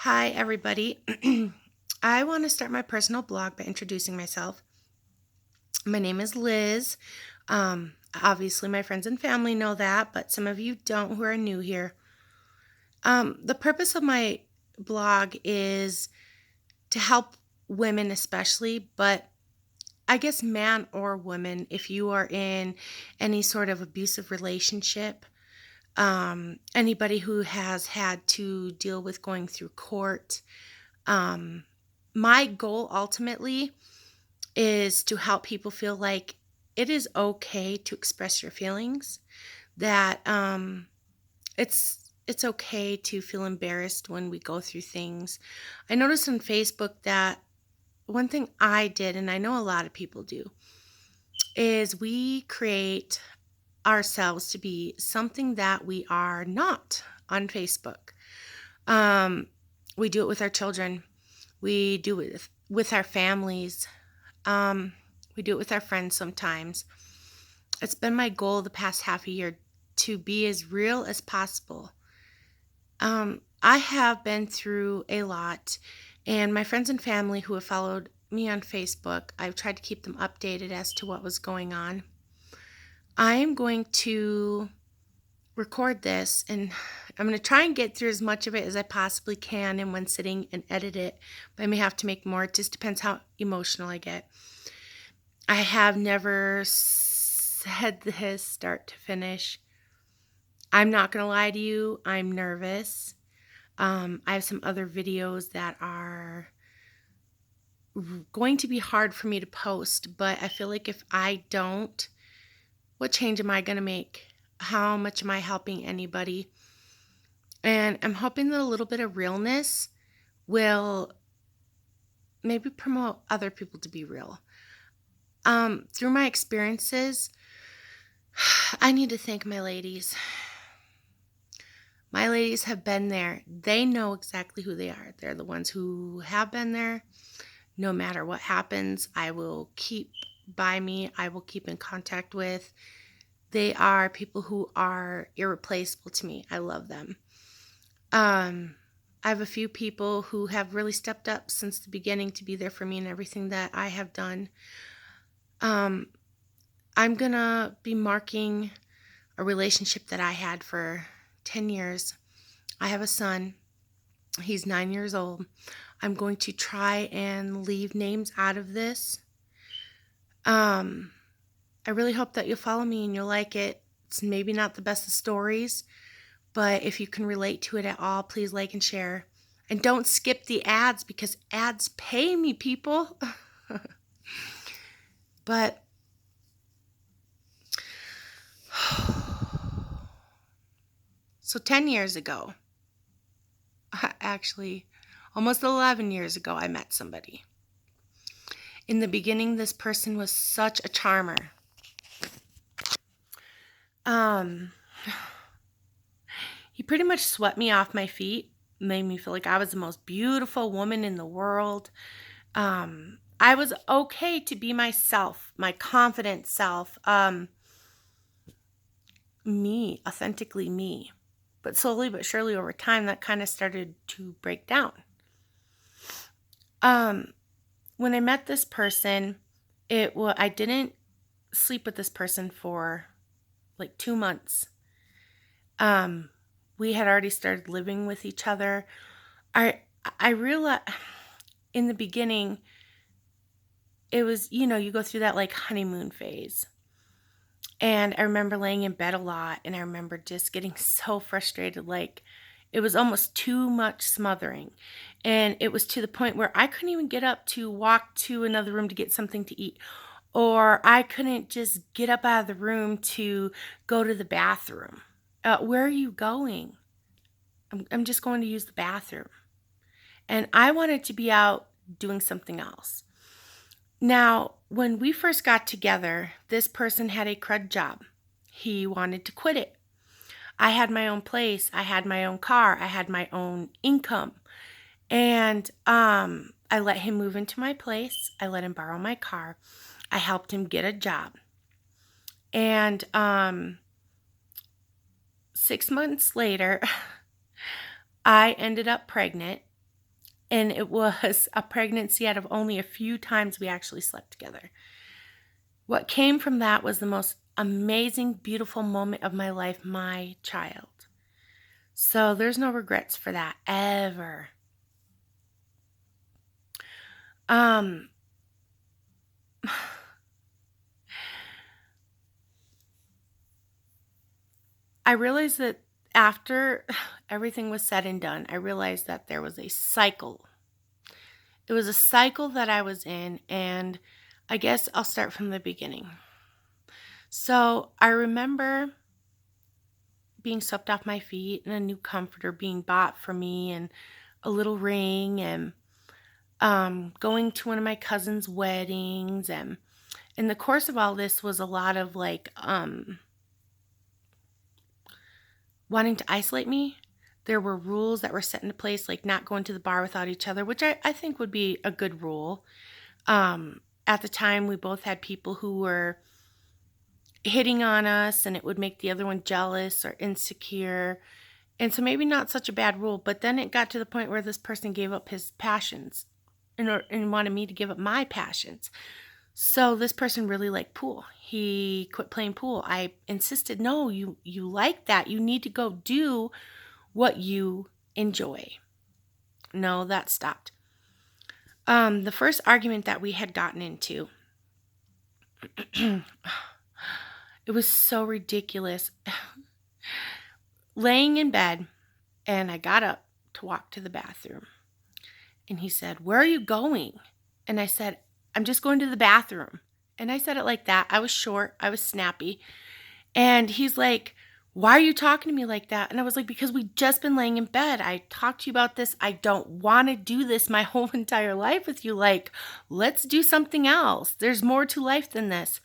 Hi, everybody. I want to start my personal blog by introducing myself. My name is Liz. Obviously, my friends and family know that, but some of you don't who are new here. The purpose of my blog is to help women, especially, but I guess man or woman, if you are in any sort of abusive relationship, anybody who has had to deal with going through court. Um, my goal ultimately is to help people feel like it is okay to express your feelings, that it's okay to feel embarrassed when we go through things. I noticed on Facebook that one thing I did, and I know a lot of people do, is we create ourselves to be something that we are not on Facebook. Um, we do it with our children. We do it with our families. Um, we do it with our friends sometimes. It's been my goal the past half a year to be as real as possible. I have been through a lot, and my friends and family who have followed me on Facebook, I've tried to keep them updated as to what was going on. I am going to record this, and I'm going to try and get through as much of it as I possibly can in one sitting and edit it, but I may have to make more. It just depends how emotional I get. I have never said this start to finish. I'm not going to lie to you. I'm nervous. I have some other videos that are going to be hard for me to post, but I feel like if I don't, what change am I going to make? How much am I helping anybody? And I'm hoping that a little bit of realness will maybe promote other people to be real. Through my experiences, I need to thank my ladies. My ladies have been there. They know exactly who they are. They're the ones who have been there. No matter what happens, I will keep by me. I will keep in contact with. They are people who are irreplaceable to me. I love them. I have a few people who have really stepped up since the beginning to be there for me in everything that I have done. Um, I'm going to be marking a relationship that I had for 10 years. I have a son. He's 9 years old. I'm going to try and leave names out of this. I really hope that you'll follow me and you'll like it. It's maybe not the best of stories, but if you can relate to it at all, please like and share. And don't skip the ads because ads pay me, people. But so 10 years ago, actually almost 11 years ago, I met somebody. In the beginning, this person was such a charmer. He pretty much swept me off my feet, made me feel like I was the most beautiful woman in the world. I was okay to be myself, my confident self, me, authentically me. But slowly but surely over time, that kind of started to break down. When I met this person, I didn't sleep with this person for like 2 months. We had already started living with each other. I realized in the beginning, it was, you go through that like honeymoon phase. And I remember laying in bed a lot, and I remember just getting so frustrated, like it was almost too much smothering. And it was to the point where I couldn't even get up to walk to another room to get something to eat. Or I couldn't just get up out of the room to go to the bathroom. Where are you going? I'm just going to use the bathroom. And I wanted to be out doing something else. Now, when we first got together, this person had a crud job. He wanted to quit it. I had my own place. I had my own car. I had my own income. And I let him move into my place. I let him borrow my car. I helped him get a job. And 6 months later, I ended up pregnant. And it was a pregnancy out of only a few times we actually slept together. What came from that was the most amazing, beautiful moment of my life, my child. So there's no regrets for that ever. Um, I realized that after everything was said and done, I realized that there was a cycle. It was a cycle that I was in, and I guess I'll start from the beginning. So I remember being swept off my feet and a new comforter being bought for me and a little ring and going to one of my cousin's weddings, and in the course of all this was a lot of like wanting to isolate me. There were rules that were set into place, like not going to the bar without each other, which I think would be a good rule. At the time, we both had people who were hitting on us, and it would make the other one jealous or insecure. And so maybe not such a bad rule, but then it got to the point where this person gave up his passions and wanted me to give up my passions. So this person really liked pool. He quit playing pool. I insisted, no, you like that. You need to go do what you enjoy. No, that stopped. The first argument that we had gotten into, it was so ridiculous. Laying in bed, and I got up to walk to the bathroom. And he said, "Where are you going?" And I said, "I'm just going to the bathroom." And I said it like that. I was short. I was snappy. And he's like, "Why are you talking to me like that?" And I was like, "Because we just been laying in bed. I talked to you about this. I don't want to do this my whole entire life with you. Like, let's do something else. There's more to life than this."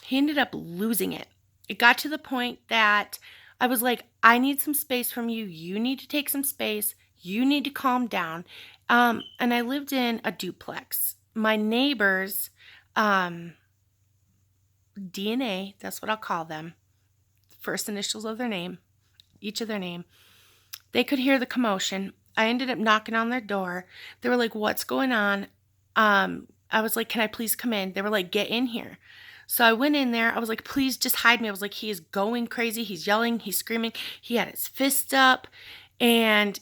He ended up losing it. It got to the point that I was like, "I need some space from you. You need to take some space. You need to calm down." And I lived in a duplex. My neighbors, DNA, that's what I'll call them, first initials of their name, each of their name, they could hear the commotion. I ended up knocking on their door. They were like, "What's going on?" I was like, "Can I please come in?" They were like, "Get in here." So I went in there. I was like, "Please just hide me." I was like, "He is going crazy. He's yelling. He's screaming." He had his fists up. And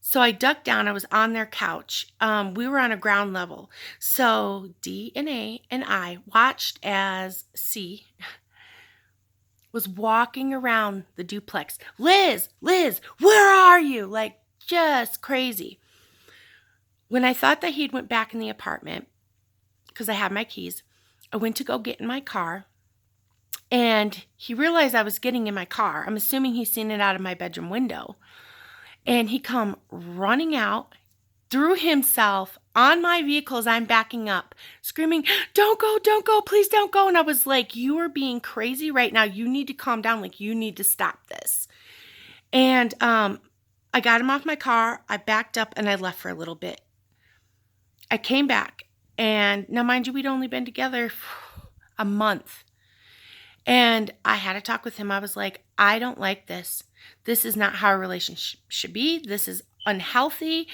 so I ducked down. I was on their couch. We were on a ground level. So D and A and I watched as C was walking around the duplex. "Liz, Liz, where are you?" Like, just crazy. When I thought that he'd went back in the apartment, because I had my keys, I went to go get in my car, and he realized I was getting in my car. I'm assuming he's seen it out of my bedroom window. And he come running out, threw himself on my vehicle as I'm backing up, screaming, "Don't go, please don't go." And I was like, "You are being crazy right now. You need to calm down. Like, you need to stop this." And I got him off my car. I backed up and I left for a little bit. I came back, and now mind you, we'd only been together for a month. And I had a talk with him. I was like, "I don't like this. This is not how a relationship should be. This is unhealthy."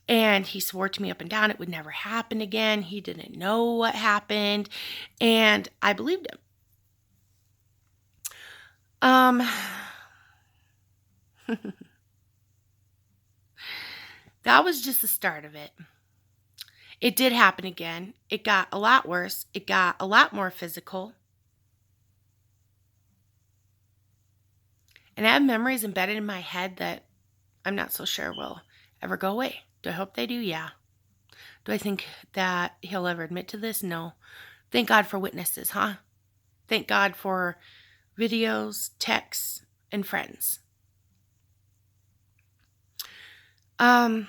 And he swore to me up and down it would never happen again. He didn't know what happened. And I believed him. Um, that was just the start of it. It did happen again. It got a lot worse. It got a lot more physical. And I have memories embedded in my head that I'm not so sure will ever go away. Do I hope they do? Yeah. Do I think that he'll ever admit to this? No. Thank God for witnesses, huh? Thank God for videos, texts, and friends. Um,